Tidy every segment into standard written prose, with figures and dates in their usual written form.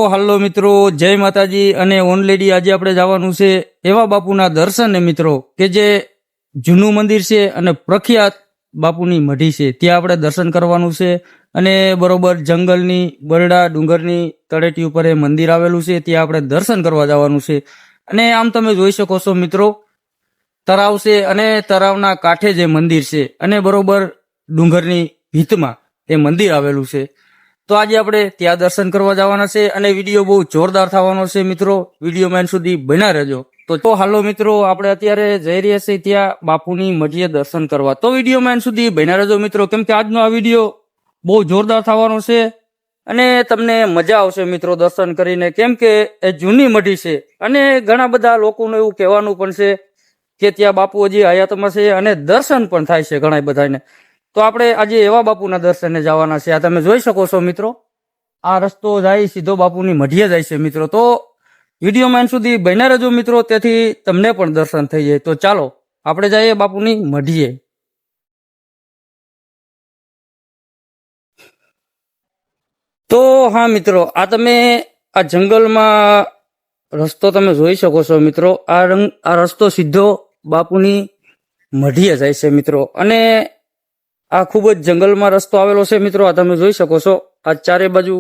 હાલો મિત્રો, જય માતાજી અને ઓનલેડી આજે આપણે જવાનું છે એવા બાપુના દર્શને મિત્રો કે જે જૂનું મંદિર છે અને પ્રખ્યાત બાપુની મઢી છે ત્યાં આપણે દર્શન કરવાનું છે અને બરોબર જંગલની બરડા ડુંગરની તળેટી ઉપર એ મંદિર આવેલું છે ત્યાં આપણે દર્શન કરવા જવાનું છે અને આમ તમે જોઈ શકો છો મિત્રો તળાવ છે અને તળાવના કાંઠે જે મંદિર છે અને બરોબર ડુંગરની ભીતમાં એ મંદિર આવેલું છે તો આજે આપણે ત્યાં દર્શન કરવા જવાના છે અને વિડીયો બહુ જોરદાર થવાનો છે મિત્રો, વિડીયોમાં એન્ડ સુધી બન્યા રહેજો. તો હાલો મિત્રો, આપણે અત્યારે જઈ રહ્યા છીએ ત્યાં બાપુની મઢીએ દર્શન કરવા. તો વિડીયોમાં એન્ડ સુધી બન્યા રહેજો મિત્રો, કેમ કે આજનો આ વિડીયો બહુ જોરદાર થવાનો છે અને તમને મજા આવશે મિત્રો દર્શન કરીને, કેમ કે એ જૂની મઢી છે અને ઘણા બધા લોકોનું એવું કહેવાનું પણ છે કે ત્યાં બાપુ હજી હયાતમાં છે અને દર્શન પણ થાય છે ઘણા બધાને. તો આપણે આજે એવા બાપુના દર્શને જવાના છે. આ તમે જોઈ શકો છો મિત્રો, આ રસ્તો જાય સીધો બાપુની મઢીએ જાય છે મિત્રો. તો વિડીયોમાં સુધી બન્યા રહેજો મિત્રો, તેથી તમને પણ દર્શન થઈ જાય. તો ચાલો આપણે જઈએ બાપુની મઢીએ. તો હા મિત્રો, આ તમે આ જંગલમાં રસ્તો તમે જોઈ શકો છો મિત્રો. આ રસ્તો સીધો બાપુની મઢીએ જાય છે મિત્રો અને આ ખૂબ જ જંગલમાં રસ્તો આવેલો છે મિત્રો. આ તમે જોઈ શકો છો, આ ચારે બાજુ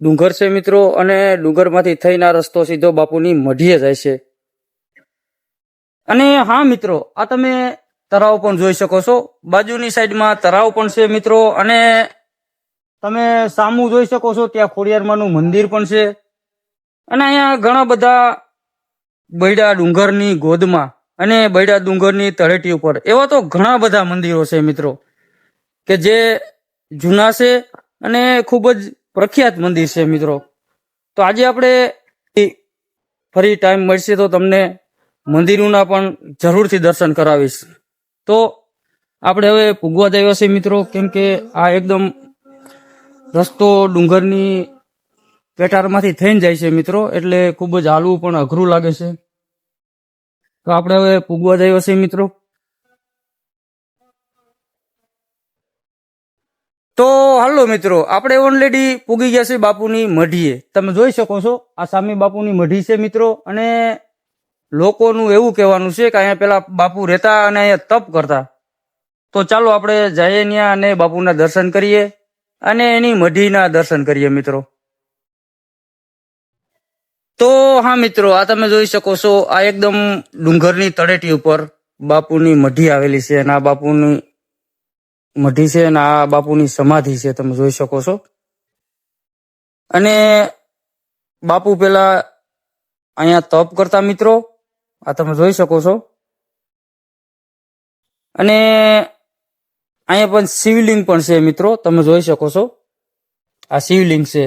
ડુંગર છે મિત્રો અને ડુંગરમાંથી થઈને આ રસ્તો સીધો બાપુની મઢીએ જાય છે. અને હા મિત્રો, આ તમે તળાવ પણ જોઈ શકો છો, બાજુની સાઈડમાં તળાવ પણ છે મિત્રો અને તમે સામું જોઈ શકો છો ત્યાં ખોડિયારમાંનું મંદિર પણ છે અને અહીંયા ઘણા બધા બૈડા ડુંગરની ગોદમાં અને બૈડા ડુંગરની તળેટી ઉપર એવા તો ઘણા બધા મંદિરો છે મિત્રો કે જે જૂના છે અને ખૂબ જ પ્રખ્યાત મંદિર છે મિત્રો. તો આજે આપણે ફરી ટાઈમ મળશે તો તમને મંદિરોના પણ જરૂરથી દર્શન કરાવીશ. તો આપણે હવે પૂગવા જઈએ છીએ મિત્રો, કેમ કે આ એકદમ રસ્તો ડુંગરની પેટારમાંથી થઈને જાય છે મિત્રો, એટલે ખૂબ જ હાલવું પણ અઘરું લાગે છે. તો આપણે હવે પૂગવા જઈએ છીએ મિત્રો. તો હાલો મિત્રો, આપણે ઓલરેડી પૂગી ગયા છે બાપુની મઢીએ. તમે જોઈ શકો છો આ સામે બાપુની મઢી છે મિત્રો અને લોકોનું એવું કહેવાનું છે કે અહીંયા પેલા બાપુ રહેતા અને અહીંયા તપ કરતા. તો ચાલો આપણે જઈએ ત્યાં અને બાપુના દર્શન કરીએ અને એની મઢીના દર્શન કરીએ મિત્રો. તો હા મિત્રો, આ તમે જોઈ શકો છો આ એકદમ ડુંગરની તળેટી ઉપર બાપુની મઢી આવેલી છે અને આ બાપુની મઢી છે અને આ બાપુની સમાધિ છે, તમે જોઈ શકો છો. અને બાપુ પેલા અહીંયા તપ કરતા મિત્રો, આ તમે જોઈ શકો છો. અને અહીંયા પણ શિવલિંગ પણ છે મિત્રો, તમે જોઈ શકો છો. આ શિવલિંગ છે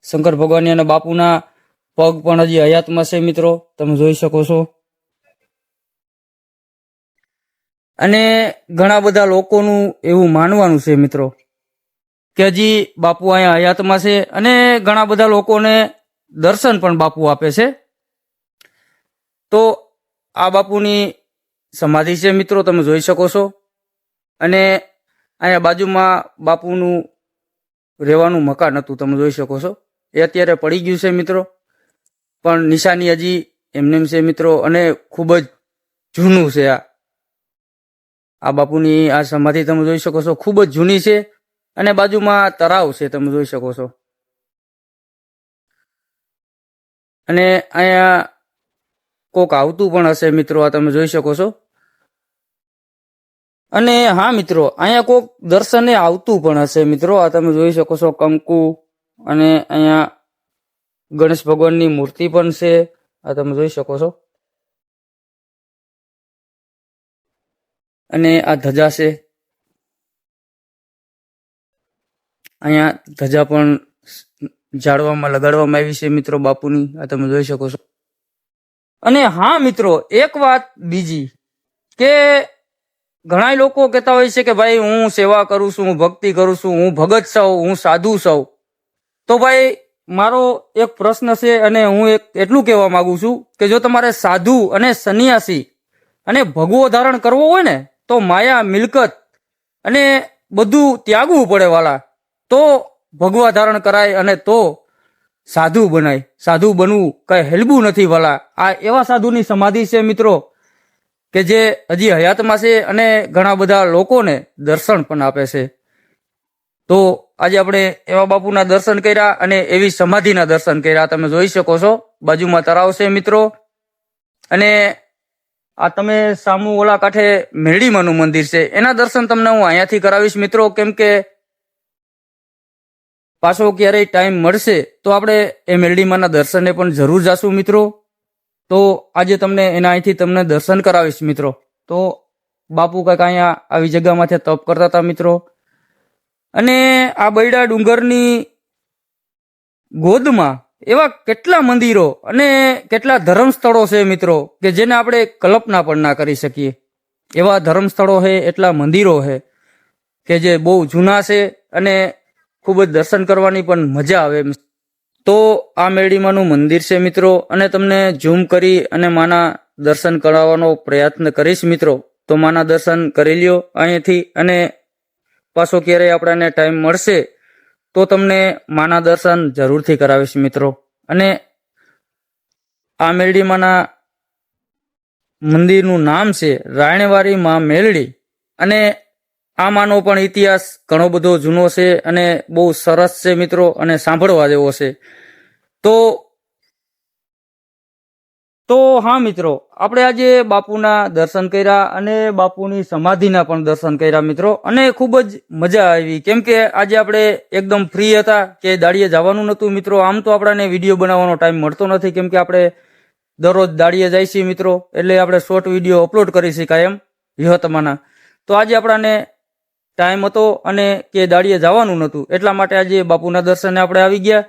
શંકર ભગવાનની અને બાપુના પગ પણ હજી હયાતમાં છે મિત્રો, તમે જોઈ શકો છો. અને ઘણા બધા લોકોનું એવું માનવાનું છે મિત્રો કે હજી બાપુ અહીંયા હયાતમાં છે અને ઘણા બધા લોકોને દર્શન પણ બાપુ આપે છે. તો આ બાપુની સમાધિ છે મિત્રો, તમે જોઈ શકો છો. અને અહીંયા બાજુમાં બાપુનું રહેવાનું મકાન હતું, તમે જોઈ શકો છો. એ અત્યારે પડી ગયું છે મિત્રો, પણ નિશાની હજી એમનેમ છે મિત્રો અને ખૂબ જ જૂનું છે. આ બાપુની આ સમાધિ તમે જોઈ શકો છો, ખૂબ જ જૂની છે અને બાજુમાં તળાવ છે, તમે જોઈ શકો છો. અને અહીંયા કોક આવતું પણ હશે મિત્રો, આ તમે જોઈ શકો છો. અને હા મિત્રો, અહીંયા કોક દર્શને આવતું પણ હશે મિત્રો, આ તમે જોઈ શકો છો. કંકુ અને અહીંયા ગણેશ ભગવાનની મૂર્તિ પણ છે, આ તમે જોઈ શકો છો. અને આ ધજા છે, અહીંયા ધજા પણ ઝાડવામાં લગાડવામાં આવી છે મિત્રો બાપુની, આ તમે જોઈ શકો છો. અને હા મિત્રો, એક વાત બીજી કે ઘણા લોકો કહેતા હોય છે કે ભાઈ હું સેવા કરું છું, હું ભક્તિ કરું છું, હું ભગત છું, હું સાધુ છું. તો ભાઈ મારો એક પ્રશ્ન છે અને હું એટલું કહેવા માંગુ છું કે જો તમારે સાધુ અને સંન્યાસી અને ભગવો ધારણ કરવો હોય ને તો માયા મિલકત અને બધું ત્યાગવું પડે વાલા. તો ભગવા ધારણ કરાય અને તો સાધુ બનાય. સાધુ બનવું કઈ હેલબું નથી વાલા. આ એવા સાધુની સમાધિ છે મિત્રો કે જે હજી હયાતમાં છે અને ઘણા બધા લોકોને દર્શન પણ આપે છે. તો આજે આપણે એવા બાપુના દર્શન કર્યા અને એવી સમાધિના દર્શન કર્યા. તમે જોઈ શકો છો બાજુમાં તળાવ છે મિત્રો, અને આ તમે સામુ ઓલા કાંઠે મેરડીમાનું મંદિર છે એના દર્શન તમને હું અહીંયાથી કરાવીશ મિત્રો. કેમ કે પાછો ક્યારેય ટાઈમ મળશે તો આપણે એ મેરડીમાના દર્શને પણ જરૂર જાશું મિત્રો. તો આજે તમને એના અહીંથી તમને દર્શન કરાવીશ મિત્રો. તો બાપુ કાંઈક અહીંયા આવી જગ્યામાંથી તપ કરતા હતા મિત્રો, અને આ બૈડા ડુંગરની ગોદમાં એવા કેટલા મંદિરો અને કેટલા ધર્મ સ્થળો છે મિત્રો કે જેને આપણે કલ્પના પણ ના કરી શકીએ. એવા ધર્મ સ્થળો છે, એટલા મંદિરો છે કે જે બહુ જૂના છે અને ખૂબ જ દર્શન કરવાની પણ મજા આવે. તો આ મેરડીમાનું મંદિર છે મિત્રો, અને તમને ઝૂમ કરી અને માના દર્શન કરાવવાનો પ્રયત્ન કરીશ મિત્રો. તો માના દર્શન કરી લ્યો અહીંથી, અને પાછો ક્યારેય આપણને ટાઈમ મળશે તો તમને માના દર્શન જરૂરથી કરાવીશ મિત્રો. અને આ મેરડીમાના મંદિરનું નામ છે રાયણવારી માં મેરડી, અને આ માનો પણ ઇતિહાસ ઘણો બધો જૂનો છે અને બહુ સરસ છે મિત્રો, અને સાંભળવા જેવો છે. તો હા મિત્રો, આપણે આજે બાપુના દર્શન કર્યા અને બાપુની સમાધિના પણ દર્શન કર્યા મિત્રો, અને ખૂબ જ મજા આવી. કેમ કે આજે આપણે એકદમ ફ્રી હતા કે દાડીએ જવાનું નહોતું મિત્રો. આમ તો આપણને વિડીયો બનાવવાનો ટાઈમ મળતો નથી, કેમ કે આપણે દરરોજ દાડીએ જાય છીએ મિત્રો, એટલે આપણે શોર્ટ વિડીયો અપલોડ કરી છીએ કાયમ વિહતમાના. તો આજે આપણને ટાઈમ હતો અને કે દાડીએ જવાનું નહોતું, એટલા માટે આજે બાપુના દર્શને આપણે આવી ગયા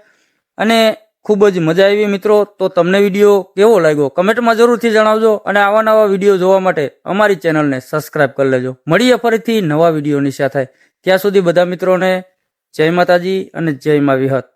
અને ખૂબ જ મજા આવી મિત્રો. તો તમને વિડીયો કેવો લાગ્યો કમેન્ટમાં જરૂરથી જણાવજો, અને આવા નવા વિડીયો જોવા માટે અમારી ચેનલને સબસ્ક્રાઇબ કરી લેજો. મળીએ ફરીથી નવા વિડીયોની સાથે. ત્યાં સુધી બધા મિત્રોને જય માતાજી અને જય મા વિહત.